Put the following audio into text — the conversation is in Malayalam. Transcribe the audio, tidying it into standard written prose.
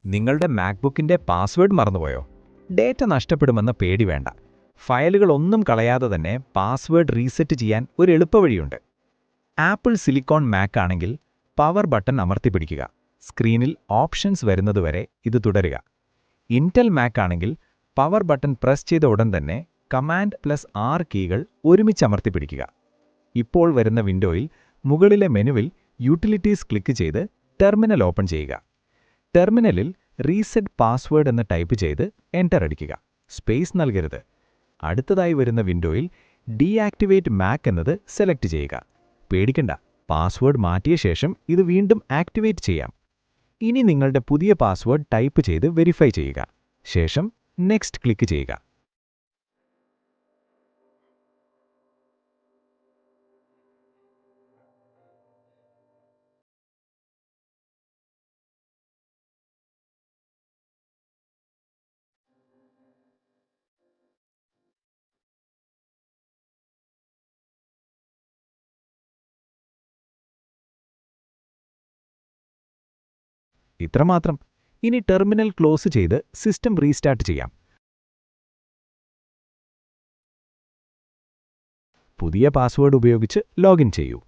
നിങ്ങളുടെ മാക്ബുക്കിന്റെ പാസ്വേഡ് മറന്നുപോയോ? ഡേറ്റ നഷ്ടപ്പെടുമെന്ന പേടി വേണ്ട. ഫയലുകളൊന്നും കളയാതെ തന്നെ പാസ്വേഡ് റീസെറ്റ് ചെയ്യാൻ ഒരു എളുപ്പവഴിയുണ്ട്. ആപ്പിൾ സിലിക്കോൺ മാക് ആണെങ്കിൽ പവർ ബട്ടൺ അമർത്തിപ്പിടിക്കുക. സ്ക്രീനിൽ ഓപ്ഷൻസ് വരുന്നതുവരെ ഇത് തുടരുക. ഇന്റൽ മാക് ആണെങ്കിൽ പവർ ബട്ടൺ പ്രസ് ചെയ്ത ഉടൻ തന്നെ Command+R കീകൾ ഒരുമിച്ച് അമർത്തിപ്പിടിക്കുക. ഇപ്പോൾ വരുന്ന വിൻഡോയിൽ മുകളിലെ മെനുവിൽ യൂട്ടിലിറ്റീസ് ക്ലിക്ക് ചെയ്ത് ടെർമിനൽ ഓപ്പൺ ചെയ്യുക. ടെർമിനലിൽ റീസെറ്റ് പാസ്വേഡ് എന്ന് ടൈപ്പ് ചെയ്ത് എൻ്റർ അടിക്കുക. സ്പേസ് നൽകരുത്. അടുത്തതായി വരുന്ന വിൻഡോയിൽ ഡീആക്ടിവേറ്റ് മാക് എന്നത് സെലക്ട് ചെയ്യുക. പേടിക്കണ്ട, പാസ്വേഡ് മാറ്റിയ ശേഷം ഇത് വീണ്ടും ആക്ടിവേറ്റ് ചെയ്യാം. ഇനി നിങ്ങളുടെ പുതിയ പാസ്വേഡ് ടൈപ്പ് ചെയ്ത് വെരിഫൈ ചെയ്യുക. ശേഷം നെക്സ്റ്റ് ക്ലിക്ക് ചെയ്യുക. ഇത്രമാത്രം. ഇനി ടെർമിനൽ ക്ലോസ് ചെയ്ത് സിസ്റ്റം റീസ്റ്റാർട്ട് ചെയ്യാം. പുതിയ പാസ്വേഡ് ഉപയോഗിച്ച് ലോഗിൻ ചെയ്യൂ.